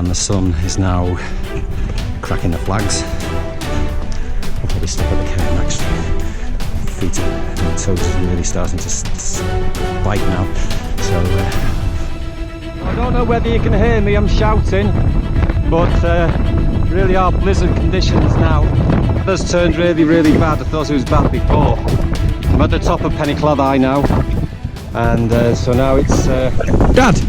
and the sun is now cracking the flags. I'll probably stop at the cairn actually. Feet and toes are really starting to bite now. So I don't know whether you can hear me, I'm shouting, but really are blizzard conditions now. It has turned really bad. I thought it was bad before. I'm at the top of Pennyclad now, and so now it's Dad!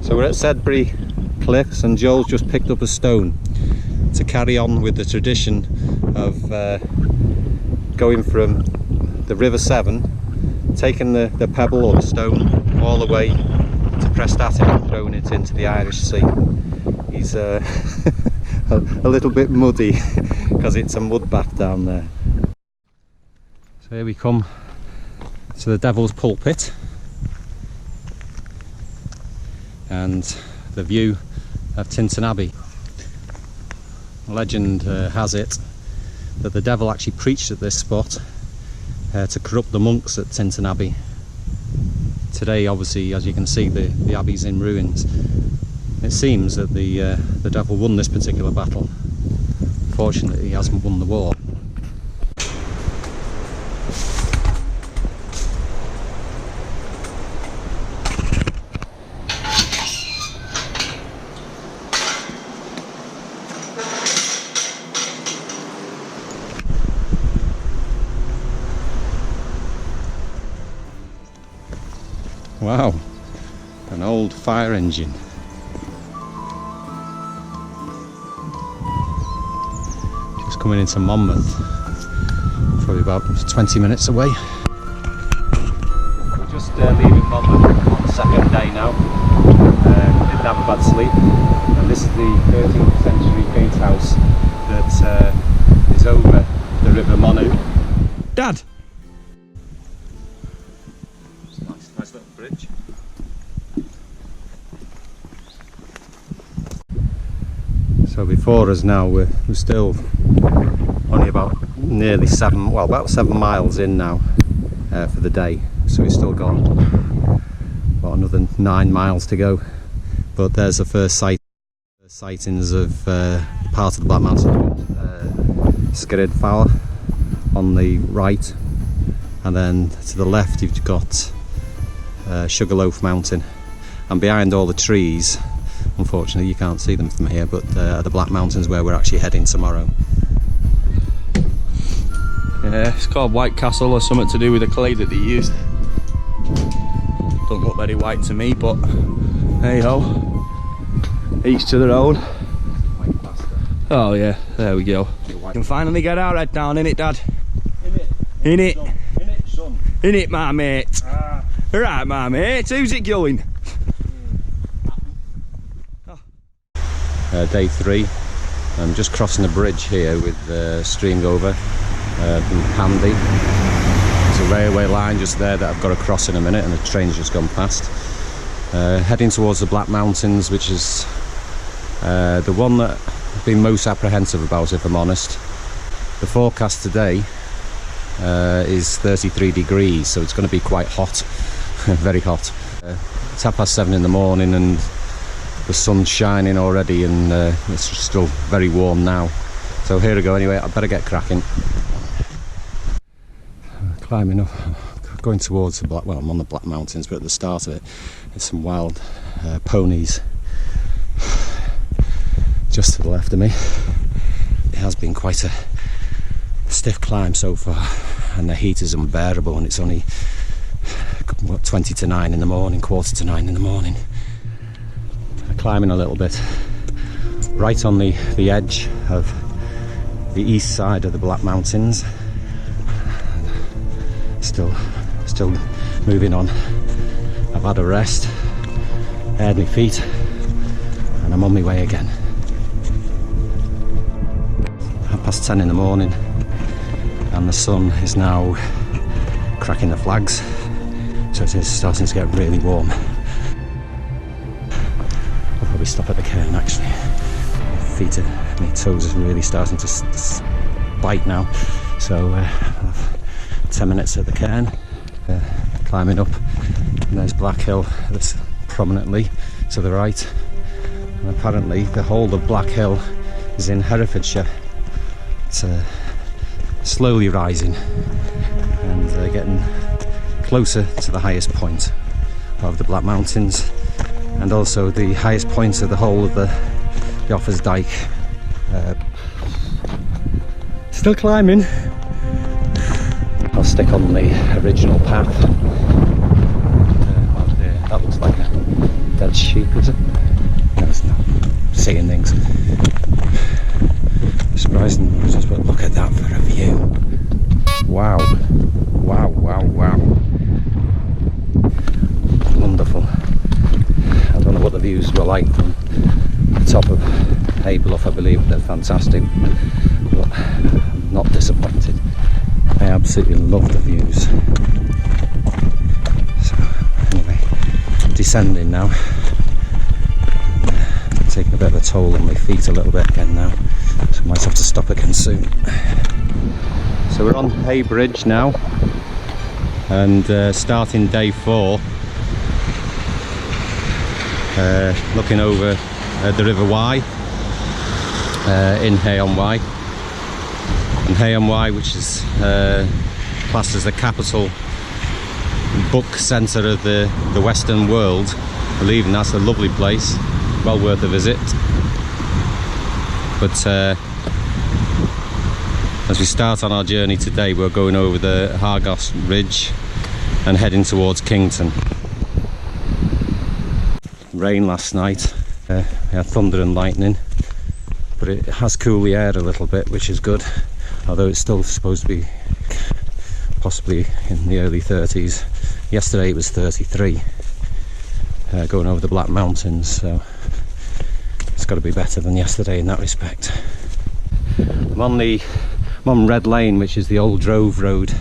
So we're at Sedbury Cliffs, and Joel's just picked up a stone to carry on with the tradition of going from the River Severn, taking the pebble or the stone all the way to Prestatyn and throwing it into the Irish Sea. He's a little bit muddy because it's a mud bath down there. So here we come to the Devil's Pulpit, and the view of Tintern Abbey. Legend has it that the devil actually preached at this spot to corrupt the monks at Tintern Abbey. Today, obviously, as you can see, the abbey's in ruins. It seems that the devil won this particular battle. Fortunately, he hasn't won the war. Wow, an old fire engine. Just coming into Monmouth, probably about 20 minutes away. We're just leaving Monmouth on the second day now. Didn't have a bad sleep, and this is the 13th century gatehouse that is over the River Monnow. Dad! Nice little bridge. So before us now, we're still only about about 7 miles in now for the day. So we've still got about another 9 miles to go. But there's the first sightings of part of the Black Mountain, Skirrid Fawr on the right, and then to the left you've got Sugarloaf Mountain, and behind all the trees, unfortunately you can't see them from here, but the Black Mountains where we're actually heading tomorrow. Yeah, it's called White Castle, or something to do with the clay that they used. Don't look very white to me, but hey ho, each to their own. White plaster. Oh yeah, there we go. You can finally get our head down, innit, Dad? Innit? Innit? Innit, son? Innit, my mate? Right, my mate, who's it going? Day 3. I'm just crossing a bridge here with a stream over from Pandy. There's a railway line just there that I've got to cross in a minute, and the train's just gone past. Heading towards the Black Mountains, which is the one that I've been most apprehensive about, if I'm honest. The forecast today is 33 degrees, so it's going to be quite hot, very hot. It's 7:30 in the morning and the sun's shining already, and it's just still very warm now. So here we go anyway, I better get cracking. Climbing up, going towards the Black, well, I'm on the Black Mountains, but at the start of it, there's some wild ponies just to the left of me. It has been quite a stiff climb so far, and the heat is unbearable, and it's only what, 20 to 9 in the morning, quarter to 9 in the morning. Climbing a little bit, right on the edge of the east side of the Black Mountains. Still moving on. I've had a rest, aired my feet, and I'm on my way again. 10:30 in the morning, and the sun is now cracking the flags, so it is starting to get really warm. I'll probably stop at the cairn actually. My toes are really starting to bite now, so I'll have 10 minutes at the cairn, climbing up, and there's Black Hill that's prominently to the right, and apparently the whole of Black Hill is in Herefordshire. It's slowly rising and getting closer to the highest point of the Black Mountains, and also the highest point of the whole of the OFFA'S DYKE. Still climbing. I'll stick on the original path. That looks like a dead sheep, is it? No, it's not. Seeing things. Surprising, but look at that for a view. Wow. Wow, wow, wow. Wonderful. I don't know what the views were like from the top of Brizell, I believe they're fantastic, but I'm not disappointed. I absolutely love the views. So anyway, descending now, taking a bit of a toll on my feet a little bit again now, so I might have to stop again soon. So we're on Hay Bridge now, and starting day 4, looking over the River Wye, in Hay-on-Wye. And Hay-on-Wye, which is classed as the capital book centre of the Western world, I believe, and that's a lovely place, well worth a visit. But as we start on our journey today, we're going over the Hargos Ridge and heading towards Kington. Rain last night, we had thunder and lightning, but it has cooled the air a little bit, which is good, although it's still supposed to be possibly in the early 30s. Yesterday it was 33, going over the Black Mountains, so it's got to be better than yesterday in that respect. I'm on Red Lane, which is the old drove road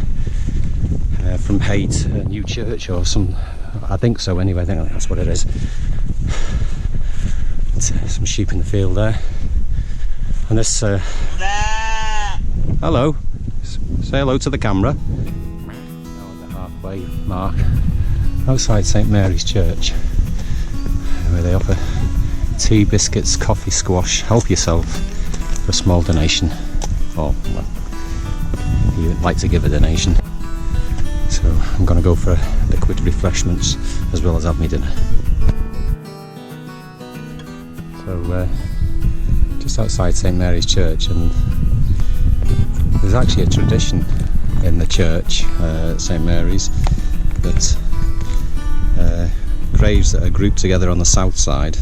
from Hay to New Church, or some, I think so anyway, I think that's what it is. Some sheep in the field there, and this hello, say hello to the camera. Now at the halfway mark outside St Mary's Church, where they offer tea, biscuits, coffee, squash. Help yourself for a small donation, or well, if you'd like to give a donation. So I'm going to go for liquid refreshments as well as have me dinner. So just outside St Mary's Church, and there's actually a tradition in the church at St Mary's that graves that are grouped together on the south side,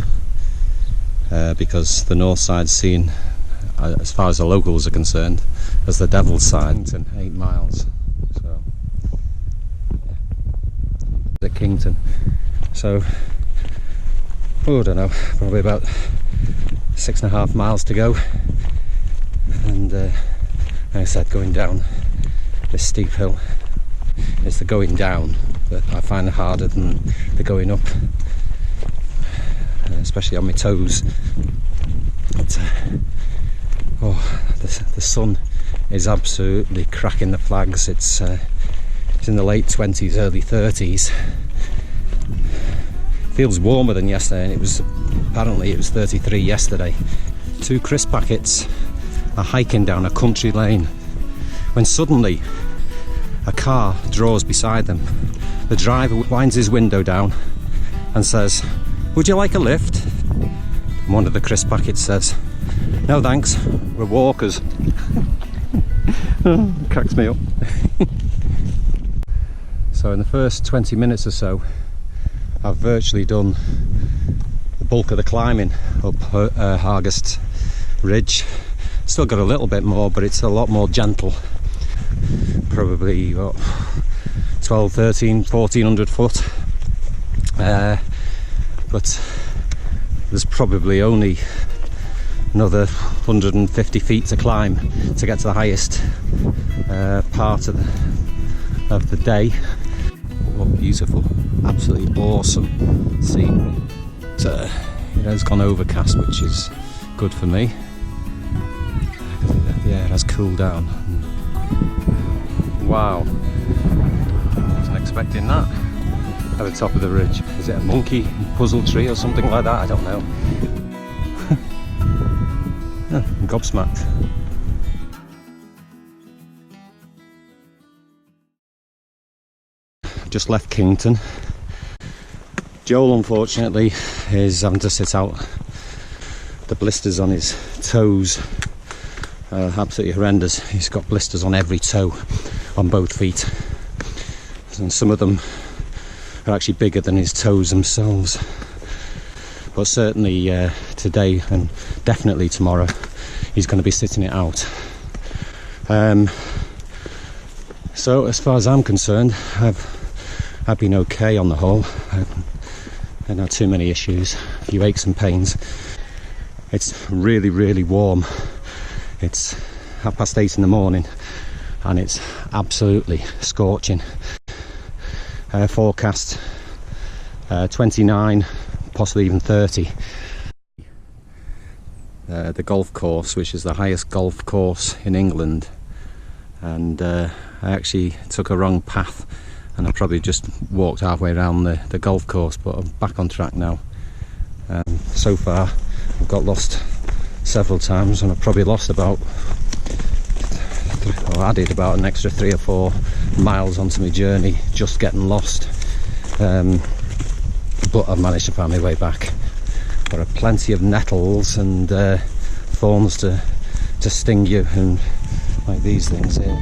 because the north side's seen, as far as the locals are concerned, as the devil's side, and 8 miles. So yeah. At Kington, so I don't know, probably about 6.5 miles to go, and like I said, going down this steep hill. It's the going down that I find harder than the going up, especially on my toes. But, the sun is absolutely cracking the flags. It's in the late 20s, early 30s. Feels warmer than yesterday, and apparently it was 33 yesterday. 2 crisp packets are hiking down a country lane when suddenly a car draws beside them. The driver winds his window down and says, "Would you like a lift?" And one of the crisp packets says, "No thanks, we're walkers." It cracks me up. So in the first 20 minutes or so, I've virtually done the bulk of the climbing up Hargos Ridge. Still got a little bit more, but it's a lot more gentle. Probably 12, 13, 1400 foot. But there's probably only another 150 feet to climb to get to the highest part of the day. What beautiful, absolutely awesome scenery. It's gone overcast, which is good for me. The air has cooled down. Wow, wasn't expecting that at the top of the ridge. Is it a monkey puzzle tree or something like that? I don't know. Yeah, I'm gobsmacked. Just left Kington. Joel, unfortunately, is having to sit out. The blisters on his toes are absolutely horrendous. He's got blisters on every toe on both feet, and some of them are actually bigger than his toes themselves. But certainly today and definitely tomorrow he's going to be sitting it out. So as far as I'm concerned, I've been okay on the whole. I haven't had too many issues, a few aches and pains. It's really, really warm. It's 8:30 in the morning and it's absolutely scorching. Forecast 29, possibly even 30. The golf course, which is the highest golf course in England, and I actually took a wrong path and I probably just walked halfway around the golf course, but I'm back on track now. So far I've got lost several times, and I've probably lost about, or added about an extra 3 or 4 miles onto my journey just getting lost. But I've managed to find my way back. There are plenty of nettles and thorns to sting you, and like these things here,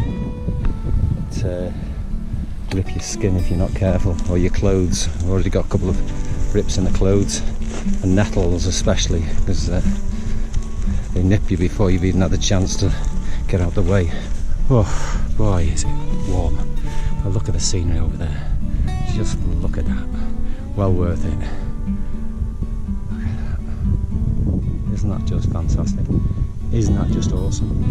to rip your skin if you're not careful, or your clothes. I've already got a couple of rips in the clothes, and nettles especially, because they nip you before you've even had the chance to get out the way. Oh boy, is it warm. But look at the scenery over there. Just look at that. Well worth it. Look at that. Isn't that just fantastic? Isn't that just awesome?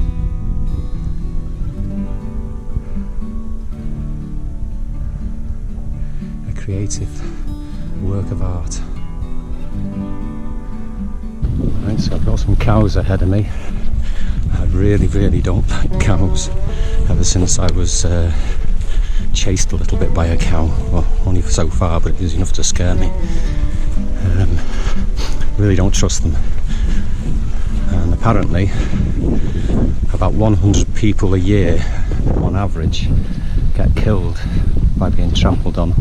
A creative work of art. Right, so I've got some cows ahead of me. I really don't like cows. Ever since I was chased a little bit by a cow, well, only so far, but it was enough to scare me. Really don't trust them. And apparently about 100 people a year on average get killed by being trampled on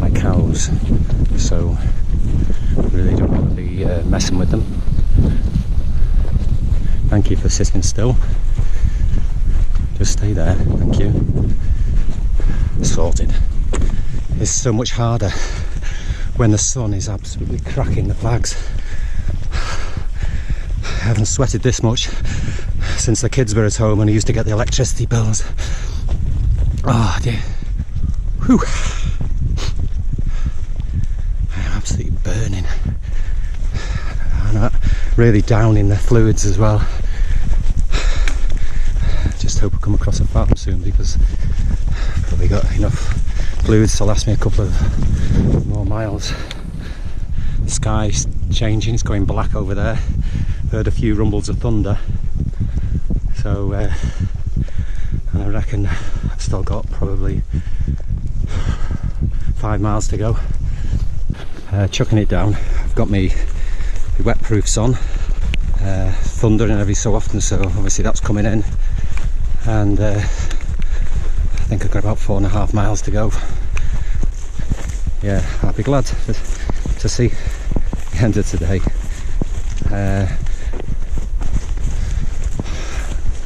by cows, so really don't want to be messing with them. Thank you for sitting still. Just stay there, thank you. Sorted. It's so much harder when the sun is absolutely cracking the flags. I haven't sweated this much since the kids were at home and I used to get the electricity bills. Oh dear. Whew. I'm absolutely burning. I'm really down in the fluids as well. Just hope I come across a farm soon, because I've probably got enough fluids to last me a couple of more miles. The sky's changing, it's going black over there. Heard a few rumbles of thunder, so and I reckon I've still got probably 5 miles to go. Chucking it down. I've got my wet-proofs on, thundering every so often, so obviously that's coming in, and I think I've got about 4.5 miles to go. Yeah, I'll be glad to see the end of today.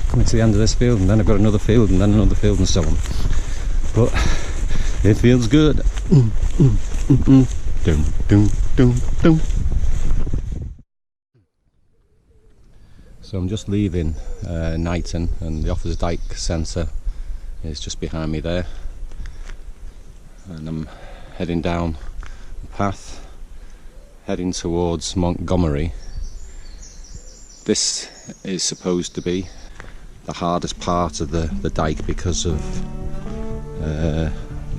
Coming to the end of this field, and then I've got another field, and then another field, and so on. But it feels good. Dum, dum, dum, dum. So I'm just leaving Knighton, and the OFFA'S DYKE centre is just behind me there, and I'm heading down the path, heading towards Montgomery. This is supposed to be the hardest part of the dike because of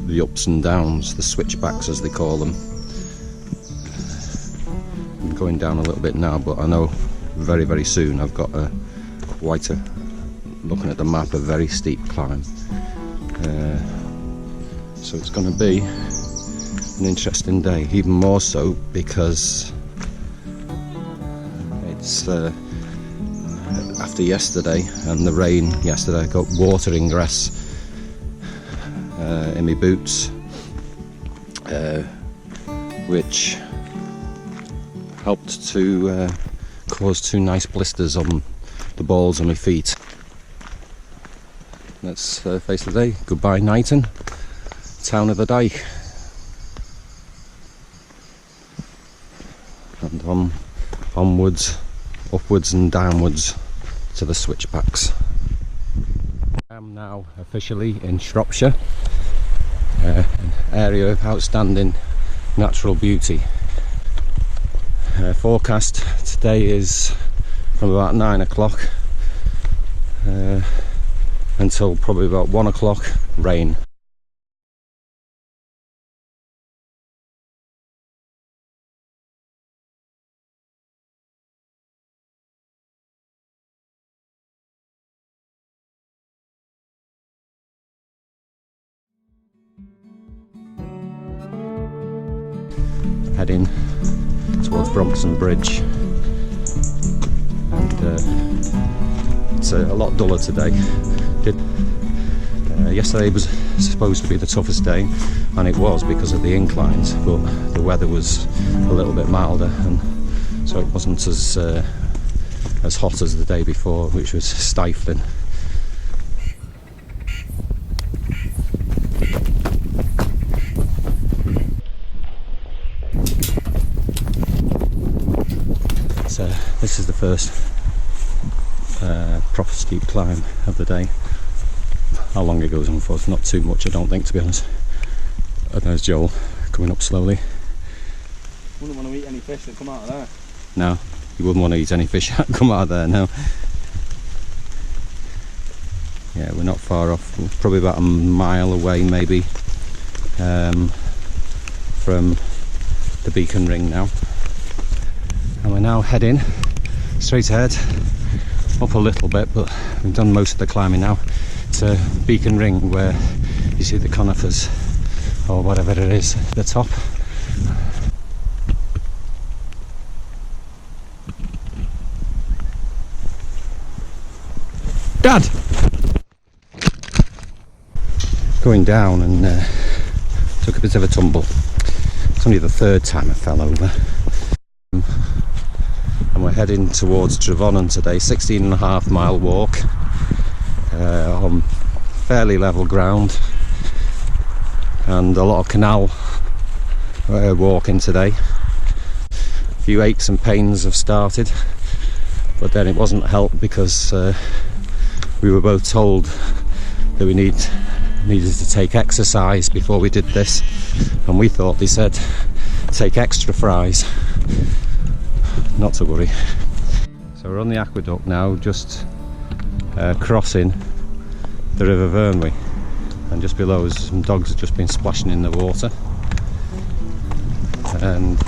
the ups and downs, the switchbacks as they call them. I'm going down a little bit now, but I know very soon I've got quite a looking at the map, a very steep climb. So it's going to be an interesting day, even more so because it's after yesterday and the rain yesterday. I got water ingress in my boots, which helped to cause 2 nice blisters on the balls of my feet. Let's face the day. Goodbye Knighton, town of the Dyke, and onwards, upwards and downwards to the switchbacks. I am now officially in Shropshire, an area of outstanding natural beauty. Forecast today is from about 9 o'clock until probably about 1 o'clock, rain. Heading towards Brompton Bridge, and it's a lot duller today. Yesterday was supposed to be the toughest day, and it was because of the inclines, but the weather was a little bit milder, and so it wasn't as hot as the day before, which was stifling. So this is the first proper steep climb of the day. How long it goes on for? It's not too much, I don't think, to be honest. And there's Joel coming up slowly. Wouldn't want to eat any fish that come out of there. No, you wouldn't want to eat any fish that come out of there, no. Yeah, we're not far off. We're probably about a mile away, maybe, from the Beacon Ring now. And we're now heading straight ahead, up a little bit, but we've done most of the climbing now, to Beacon Ring, where you see the conifers, or whatever it is, at the top. Dad! Going down and took a bit of a tumble. It's only the 3rd time I fell over. And we're heading towards Trevonnan today, 16.5 mile walk on fairly level ground, and a lot of canal walking today. A few aches and pains have started, but then it wasn't helped because we were both told that we needed to take exercise before we did this, and we thought they said take extra fries. Not to worry. So we're on the aqueduct now, just crossing the River Vyrnwy, and just below us some dogs have just been splashing in the water, and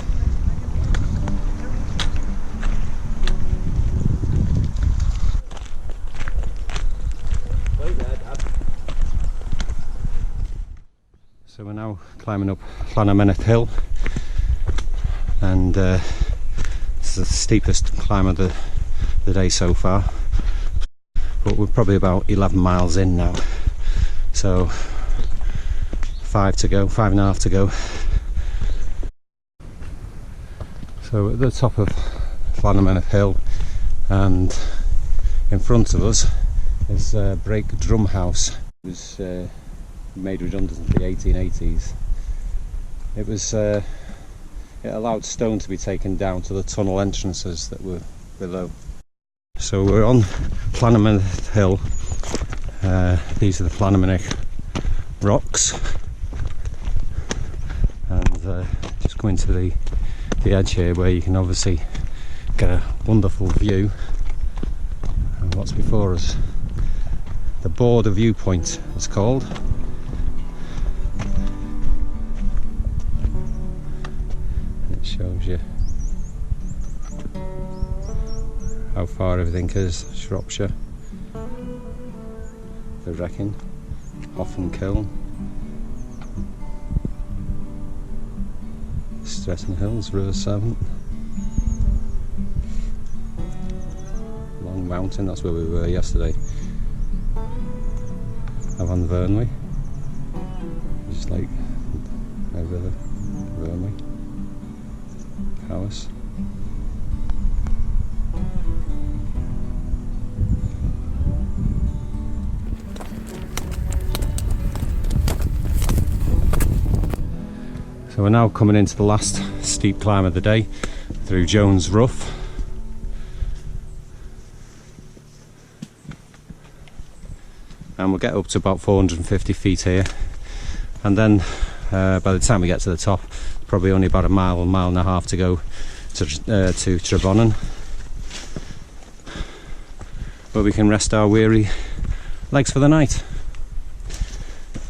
so we're now climbing up Llanymynech Hill, and this is the steepest climb of the day so far, but we're probably about 11 miles in now, so 5 to go, 5.5 to go. So at the top of Llanymynech Hill, and in front of us is Brake Drum House. It was made redundant in the 1880s. It allowed stone to be taken down to the tunnel entrances that were below. So we're on Llanymynech Hill. These are the Llanymynech rocks, and just going to the edge here, where you can obviously get a wonderful view of what's before us. The Border Viewpoint it's called. Shows you how far everything is, Shropshire. the wrecking. Hoffen Kiln. Stretton Hills, River 7. Long Mountain, that's where we were yesterday. Avan Vernwy. Just like a river, Vernwy. Powys. So we're now coming into the last steep climb of the day through Jones Rough. And we'll get up to about 450 feet here, and then by the time we get to the top, probably only about a mile and a half to go to Trebonnen, where we can rest our weary legs for the night.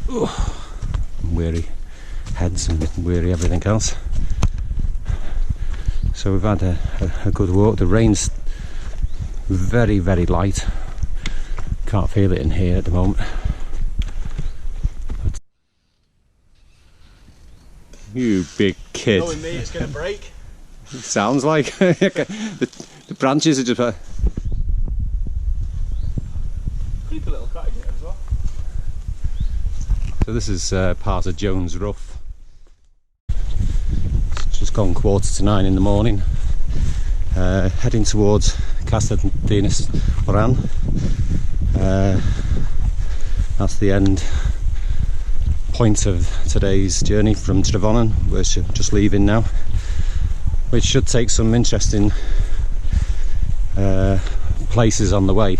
Ooh, weary heads and weary everything else. So we've had a good walk. The rain's very, very light. Can't feel it in here at the moment. But you big kid. Knowing me, it's going to break. It sounds like the branches are just. Creepy little cottage here as well. So this is part of Jones Rough. It's just gone 8:45 in the morning. Heading towards Castell Dinas Oran. That's the end point of today's journey from Trebonnen. We're just leaving now, which should take some interesting places on the way,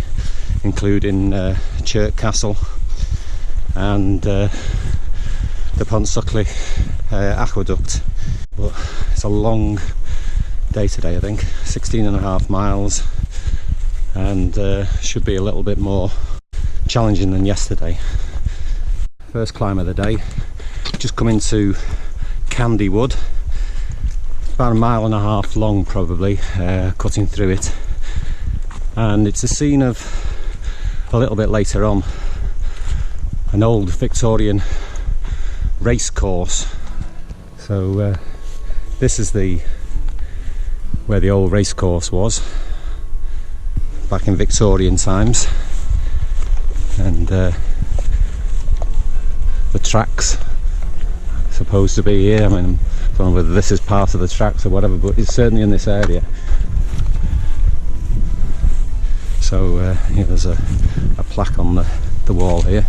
including Chirk Castle and the Ponsockley aqueduct. But it's a long day today, I think, 16.5 miles, and should be a little bit more challenging than yesterday. First climb of the day, just come into Candy Wood, about 1.5 miles long probably, cutting through it, and it's a scene of, a little bit later on, an old Victorian race course. So this is where the old race course was back in Victorian times, and the tracks are supposed to be here. I mean, I don't know whether this is part of the tracks or whatever, but it's certainly in this area. So yeah, there's a plaque on the wall here,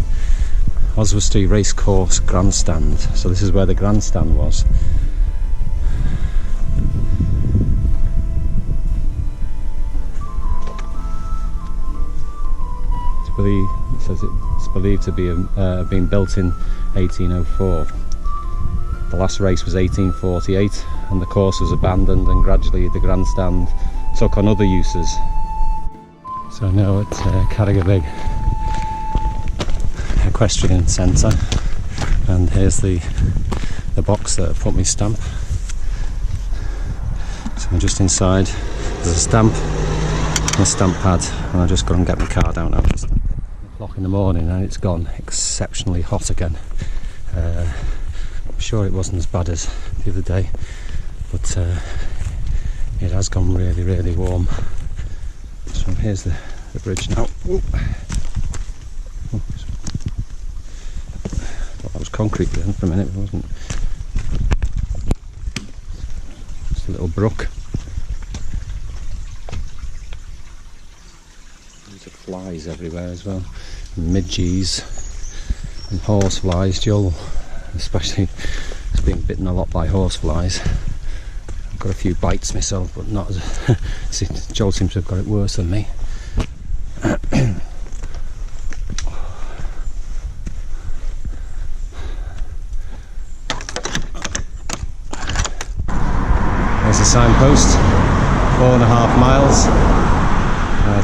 Oswestry Racecourse Grandstand. So this is where the grandstand was. It says it's believed to be been built in 1804. The last race was 1848, and the course was abandoned, and gradually the grandstand took on other uses. So now at Carrigabig Equestrian Centre, and here's the box that put me stamp. So I'm just inside. There's a stamp and a stamp pad, and I just got and get my card out now. Just o'clock in the morning, and it's gone exceptionally hot again. I'm sure it wasn't as bad as the other day, but it has gone really, really warm. So here's the bridge now. Ooh. Oh, thought that was concrete then for a minute, it wasn't. Just a little brook. There's flies everywhere as well, midges and horse flies. Joel especially has been bitten a lot by horse flies. I've got a few bites myself, but not as Joel seems to have got it worse than me. There's a signpost, 4.5 miles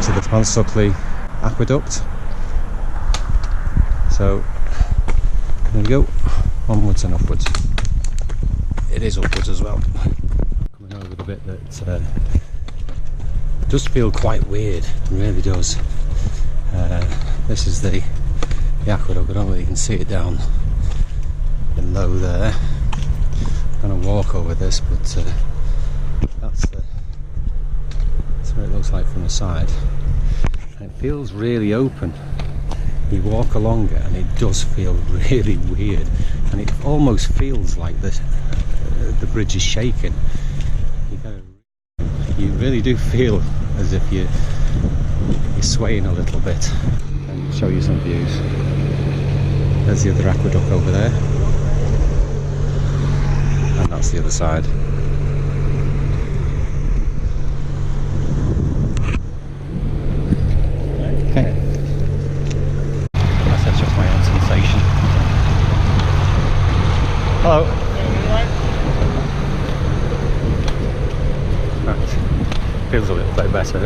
to the Ponsockley aqueduct. So there we go, onwards and upwards. It is upwards as well. Coming over the bit that does feel quite weird, it really does. This is the the aqueduct. I don't know if you can see it down below there. I'm going to walk over this, but that's what it looks like from the side. And it feels really open. You walk along it and it does feel really weird, and it almost feels like the bridge is shaking. You really do feel as if you're swaying a little bit. And show you some views. There's the other aqueduct over there, and that's the other side. Okay. That's just my own sensation. Hello. Right. Feels a little bit better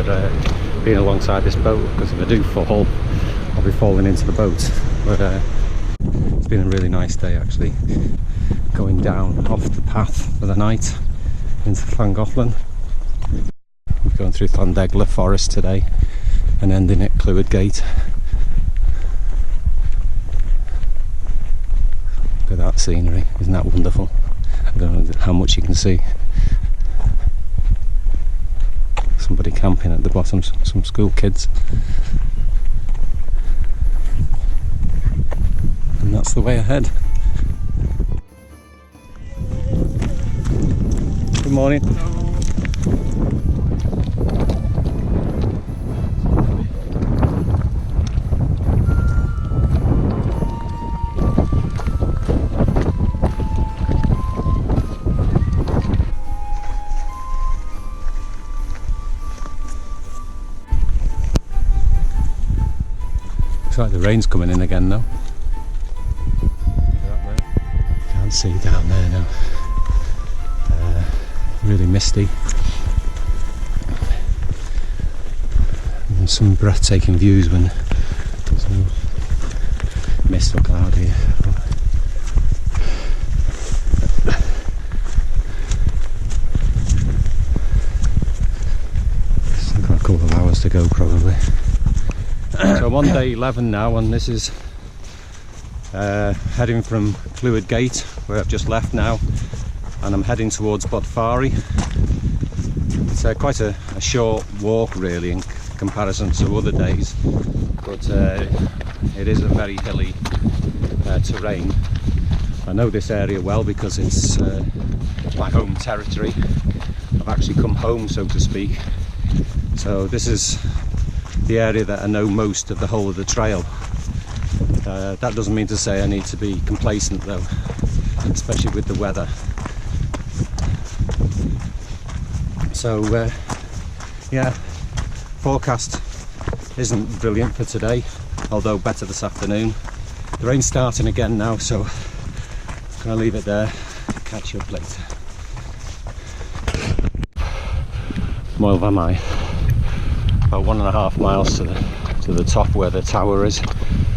being alongside this boat, because if I do fall, I'll be falling into the boat. But it's been a really nice day actually, going down off the path for the night into Llangollen. We're going through Llandegla forest today and ending at Clwyd Gate. Look at that scenery, isn't that wonderful? I don't know how much you can see. Somebody camping at the bottom, some school kids. And that's the way ahead. Good morning. Looks like the rain's coming in again though. Can't see down there now. Really misty. And some breathtaking views when there's no mist or cloud here. Still got a couple of hours to go probably. So I'm on day 11 now, and this is heading from Clwyd Gate, where I've just left now, and I'm heading towards Bodfari. It's quite a short walk really in comparison to other days, but it is a very hilly terrain. I know this area well because it's my home territory. I've actually come home, so to speak. So this is the area that I know most of the whole of the trail. That doesn't mean to say I need to be complacent though, especially with the weather. So yeah, forecast isn't brilliant for today, although better this afternoon. The rain's starting again now, so I'm going to leave it there. Catch you up later. Moel Famau, about 1.5 miles to the top where the tower is.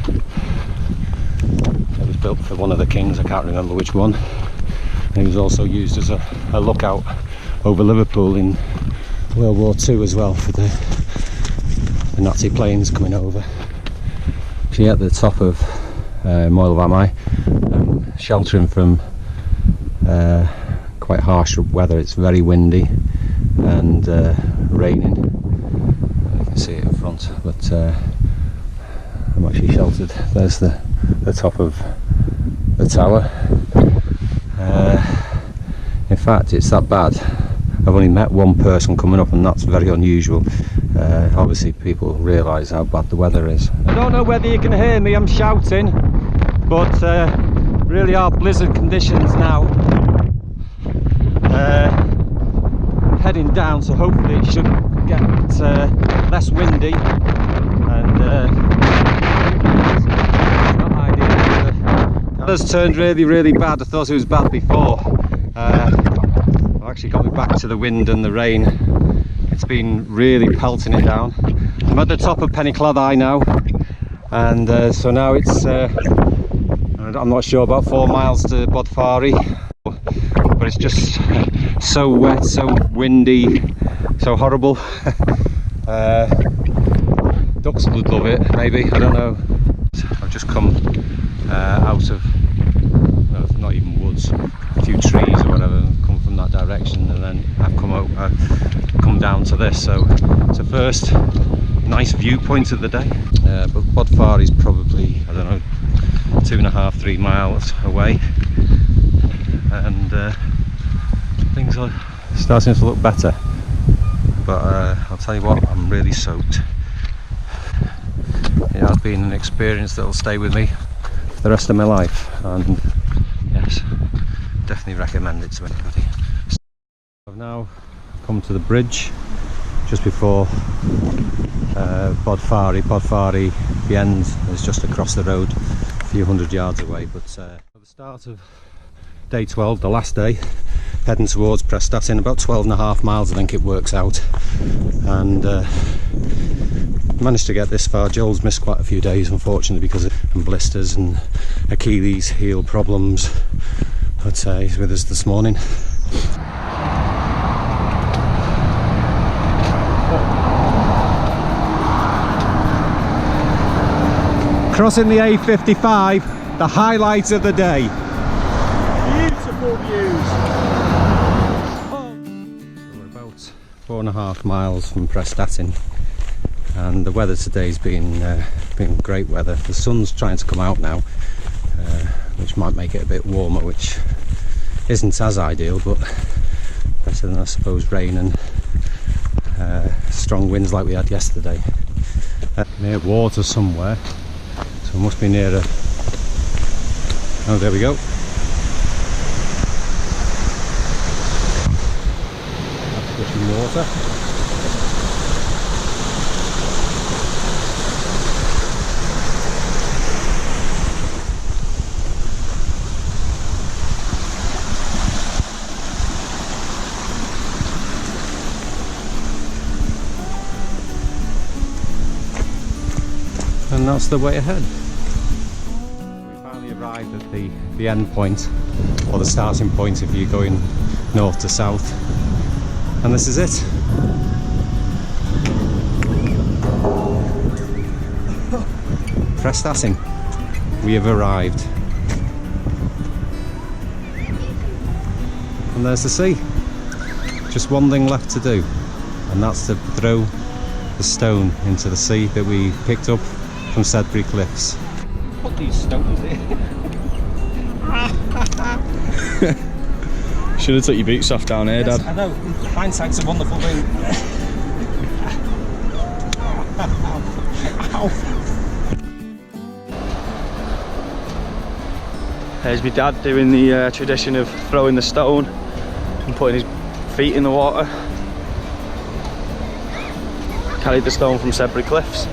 It was built for one of the kings, I can't remember which one. And it was also used as a lookout over Liverpool in World War II as well, for the Nazi planes coming over. So yeah, at the top of Moel Famau, sheltering from quite harsh weather. It's very windy and raining. You can see it in front, but I'm actually sheltered. There's the top of the tower. In fact, it's that bad. I've only met one person coming up, and that's very unusual. Obviously people realise how bad the weather is. I don't know whether you can hear me, I'm shouting, but really are blizzard conditions now. Heading down, so hopefully it should get less windy, and it's not ideal. The weather's turned really bad. I thought it was bad before. I've actually got me back to the wind and the rain. It's been really pelting it down. I'm at the top of Penycladdau now, and so now it's I'm not sure, about 4 miles to Bodfari, but it's just so wet, so windy, so horrible. Ducks would love it, maybe, I don't know. I've just come out of, well, not even woods, a few trees or whatever, come from that direction, and then I've come down to this. So it's the first nice viewpoint of the day. But Bodfar is probably, I don't know, 2.5–3 miles away, and things are starting to look better. But I'll tell you what, I'm really soaked. It has been an experience that will stay with me for the rest of my life, and yes, definitely recommend it to anybody. I've now come to the bridge just before Bodfari. The end is just across the road, a few hundred yards away. But at the start of day 12, the last day, heading towards Prestatyn, about 12.5 miles I think it works out, and managed to get this far. Joel's missed quite a few days unfortunately because of blisters and Achilles heel problems, but he's with us this morning. Crossing the A55, the highlights of the day. Beautiful views. So we're about 4.5 miles from Prestatyn, and the weather today's been great weather. The sun's trying to come out now, which might make it a bit warmer, which isn't as ideal, but better than I suppose rain and strong winds like we had yesterday. Near water somewhere. So it must be near a... Oh, there we go. That's pushing water. And that's the way ahead. We finally arrived at the end point, or the starting point if you're going north to south, and this is it. Prestatyn, we have arrived. And there's the sea. Just one thing left to do, and that's to throw the stone into the sea that we picked up from Sedbury Cliffs. Put these stones in. Should have took your boots off down here, Yes, Dad. I know, hindsight's a wonderful thing. Ow. There's my dad doing the tradition of throwing the stone and putting his feet in the water. Carried the stone from Sedbury Cliffs.